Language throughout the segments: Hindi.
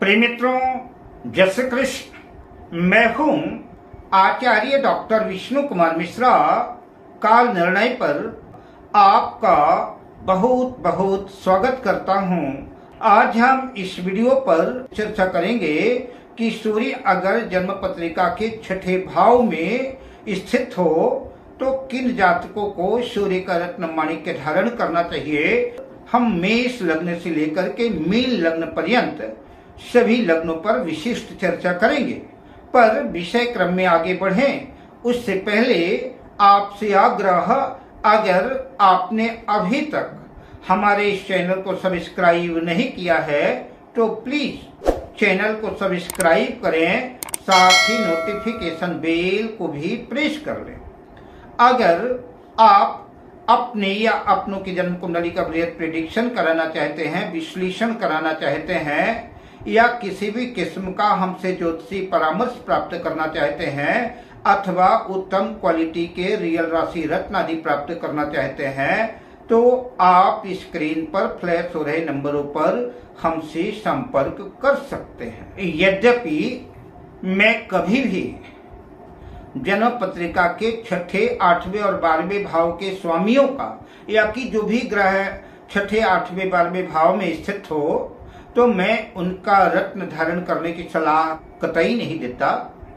प्रिय मित्रों, जय श्री कृष्ण। मैं हूं आचार्य डॉक्टर विष्णु कुमार मिश्रा। काल निर्णय पर आपका बहुत बहुत स्वागत करता हूं। आज हम इस वीडियो पर चर्चा करेंगे कि सूर्य अगर जन्म पत्रिका के छठे भाव में स्थित हो तो किन जातकों को सूर्य का रत्न माणिक्य धारण करना चाहिए। हम मेष लग्न से लेकर के मीन लग्न पर्यंत सभी लग्नों पर विशिष्ट चर्चा करेंगे। पर विषय क्रम में आगे बढ़ें उससे पहले आपसे आग्रह, अगर आपने अभी तक हमारे इस चैनल को सब्सक्राइब नहीं किया है तो प्लीज चैनल को सब्सक्राइब करें, साथ ही नोटिफिकेशन बेल को भी प्रेस कर लें। अगर आप अपने या अपनों की जन्म कुंडली का बृहद प्रेडिक्शन कराना चाहते हैं, विश्लेषण कराना चाहते हैं, या किसी भी किस्म का हमसे ज्योतिषी परामर्श प्राप्त करना चाहते हैं, अथवा उत्तम क्वालिटी के रियल राशि रत्न आदि प्राप्त करना चाहते हैं, तो आप स्क्रीन पर फ्लैश हो रहे नंबरों पर हमसे संपर्क कर सकते हैं। यद्यपि मैं कभी भी जन्म पत्रिका के छठे, आठवें और 12वें भाव के स्वामियों का, या कि जो भी ग्रह छठे, आठवें, 12वें भाव में स्थित हो, तो मैं उनका रत्न धारण करने की सलाह कतई नहीं देता।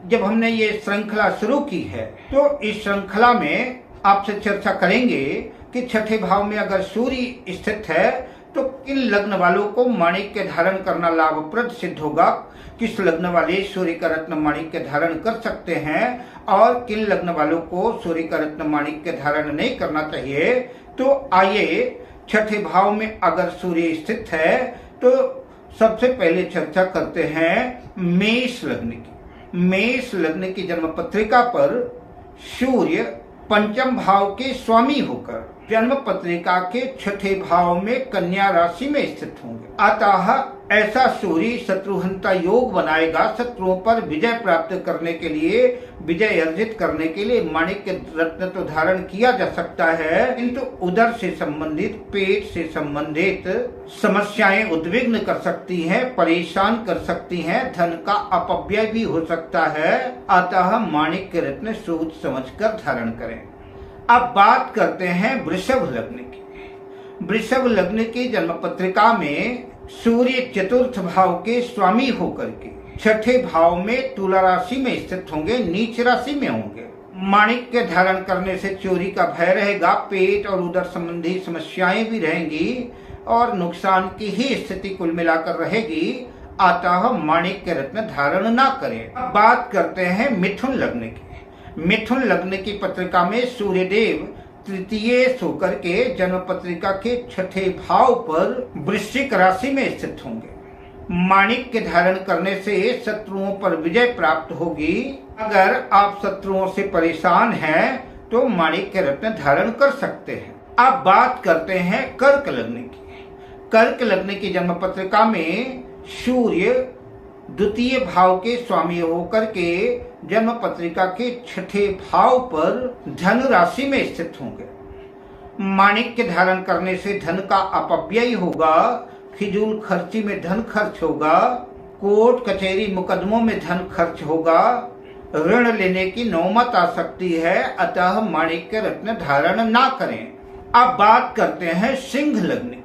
जब हमने ये श्रृंखला शुरू की है तो इस श्रृंखला में आपसे चर्चा करेंगे कि छठे भाव में अगर सूर्य स्थित है तो किन लग्न वालों को माणिक्य धारण करना लाभप्रद सिद्ध होगा, किस लग्न वाले सूर्य का रत्न माणिक्य धारण कर सकते हैं और किन लग्न वालों को सूर्य का रत्न माणिक्य धारण नहीं करना चाहिए। तो आइए, छठे भाव में अगर सूर्य स्थित है तो सबसे पहले चर्चा करते हैं मेष लग्न की। मेष लग्न की जन्म पत्रिका पर सूर्य पंचम भाव के स्वामी होकर जन्म पत्रिका के छठे भाव में कन्या राशि में स्थित होंगे। अतः ऐसा सूर्य शत्रुहंता योग बनाएगा। शत्रुओं पर विजय प्राप्त करने के लिए, विजय अर्जित करने के लिए माणिक्य रत्न तो धारण किया जा सकता है, किंतु उदर से संबंधित, पेट से संबंधित समस्याएं उद्विग्न कर सकती हैं, परेशान कर सकती हैं, धन का अपव्यय भी हो सकता है। अतः माणिक्य रत्न सोच समझकर धारण करें। अब बात करते हैं वृषभ लग्न की। वृषभ लग्न की जन्म पत्रिका में सूर्य चतुर्थ भाव के स्वामी होकर के छठे भाव में तुला राशि में स्थित होंगे, नीच राशि में होंगे। माणिक्य धारण करने से चोरी का भय रहेगा, पेट और उदर संबंधी समस्याएं भी रहेंगी और नुकसान की ही स्थिति कुल मिलाकर रहेगी। अतः माणिक्य रत्न धारण ना करें। अब बात करते हैं मिथुन लग्न की। मिथुन लग्न की पत्रिका में सूर्यदेव तृतीय होकर के जन्म पत्रिका के छठे भाव पर वृश्चिक राशि में स्थित होंगे। माणिक्य धारण करने से शत्रुओं पर विजय प्राप्त होगी। अगर आप शत्रुओं से परेशान हैं तो माणिक्य रत्न धारण कर सकते हैं। अब बात करते हैं कर्क लग्न की। कर्क लग्न की जन्म पत्रिका में सूर्य द्वितीय भाव के स्वामी होकर के जन्म पत्रिका के छठे भाव पर धन राशि में स्थित होंगे। माणिक्य धारण करने से धन का अपव्यय होगा, फिजूल खर्ची में धन खर्च होगा, कोर्ट कचहरी मुकदमों में धन खर्च होगा, ऋण लेने की नौबत आ सकती है। अतः माणिक्य रत्न धारण ना करें। अब बात करते हैं सिंह लग्न की।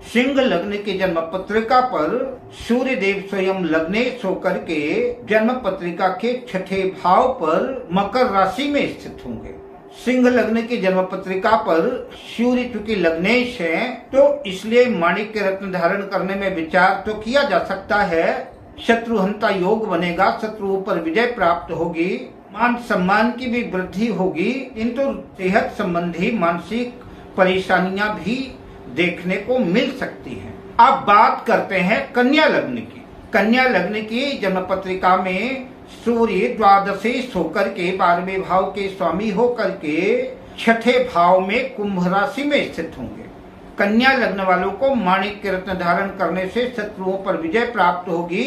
सिंह लग्न की जन्म पत्रिका पर सूर्य देव स्वयं लग्नेश होकर के जन्म पत्रिका के छठे भाव पर मकर राशि में स्थित होंगे। सिंह लग्न की जन्म पत्रिका पर सूर्य चूंकि लग्नेश है तो इसलिए माणिक्य रत्न धारण करने में विचार तो किया जा सकता है। शत्रुहंता योग बनेगा, शत्रुओं पर विजय प्राप्त होगी, मान सम्मान की भी वृद्धि होगी, किंतु सेहत संबंधी मानसिक परेशानियां भी देखने को मिल सकती हैं। अब बात करते हैं कन्या लग्न की। कन्या लग्न की जन्म पत्रिका में सूर्य द्वादशेश होकर के 12वें भाव के स्वामी होकर के छठे भाव में कुंभ राशि में स्थित होंगे। कन्या लग्न वालों को माणिक्य रत्न धारण करने से शत्रुओं पर विजय प्राप्त होगी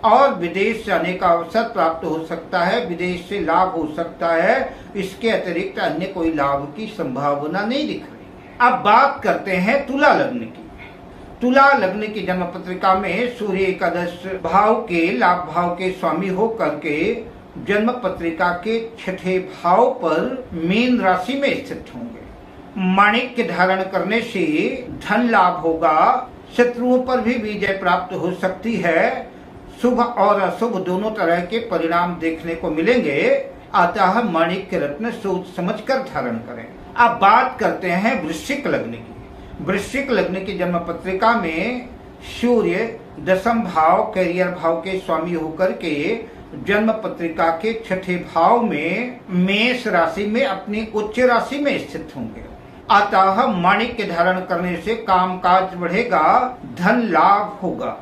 और विदेश जाने का अवसर प्राप्त हो सकता है, विदेश से लाभ हो सकता है। इसके अतिरिक्त अन्य कोई लाभ की संभावना नहीं दिख रही। अब बात करते हैं तुला लग्न की। तुला लग्न की जन्म पत्रिका में सूर्य एकादश भाव के लाभ भाव के स्वामी होकर के जन्म पत्रिका के छठे भाव पर मीन राशि में स्थित होंगे। माणिक्य धारण करने से धन लाभ होगा, शत्रुओं पर भी विजय प्राप्त हो सकती है, शुभ और अशुभ दोनों तरह के परिणाम देखने को मिलेंगे। अतः माणिक्य रत्न सोच समझकर धारण करें। अब बात करते हैं वृश्चिक लग्न की। वृश्चिक लग्न की जन्म पत्रिका में सूर्य दशम भाव कैरियर भाव के स्वामी होकर के जन्म पत्रिका के छठे भाव में मेष राशि में अपनी उच्च राशि में स्थित होंगे। अतः माणिक्य धारण करने से कामकाज बढ़ेगा, धन लाभ होगा।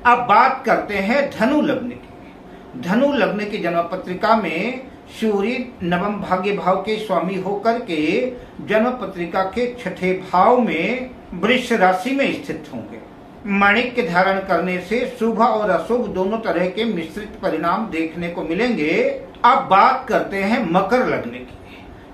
अब बात करते हैं धनु लग्न की। धनु लग्न की जन्म पत्रिका में सूर्य नवम भाग्य भाव के स्वामी होकर के जन्म पत्रिका के छठे भाव में वृष राशि में स्थित होंगे। माणिक्य धारण करने से शुभ और अशुभ दोनों तरह के मिश्रित परिणाम देखने को मिलेंगे। अब बात करते हैं मकर लग्न की।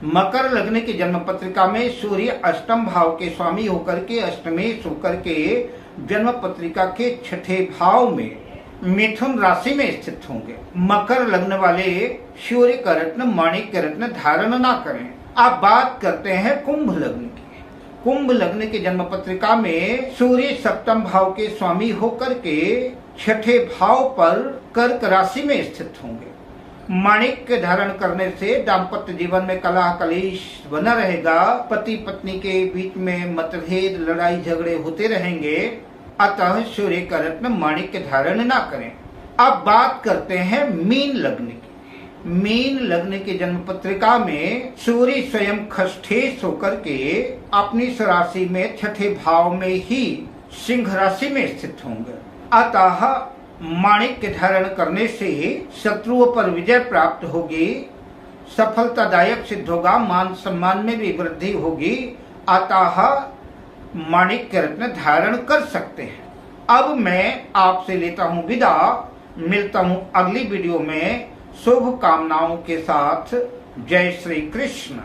मकर लग्न की जन्म पत्रिका में सूर्य अष्टम भाव के स्वामी होकर के अष्टमेश होकर के जन्म पत्रिका के छठे भाव में मिथुन राशि में स्थित होंगे। मकर लग्न वाले सूर्य का रत्न माणिक्य रत्न धारण ना करें। अब बात करते हैं कुंभ लग्न की। कुंभ लग्न की जन्म पत्रिका में सूर्य सप्तम भाव के स्वामी होकर के छठे भाव पर कर्क राशि में स्थित होंगे। माणिक्य धारण करने से दाम्पत्य जीवन में कलह कलेश बना रहेगा, पति पत्नी के बीच में मतभेद लड़ाई झगड़े होते रहेंगे। अतः सूर्य का रत्न माणिक्य धारण ना करें। अब बात करते हैं मीन लग्न की। मीन लग्न की जन्म पत्रिका में सूर्य स्वयं खष्ठेश होकर के अपनी राशि में छठे भाव में ही सिंह राशि में स्थित होंगे। अतः माणिक्य धारण करने से शत्रुओं पर विजय प्राप्त होगी, सफलतादायक सिद्ध होगा, मान सम्मान में भी वृद्धि होगी। अतः माणिक्य रत्न धारण कर सकते हैं। अब मैं आपसे लेता हूं विदा, मिलता हूं अगली वीडियो में शुभ कामनाओं के साथ। जय श्री कृष्ण।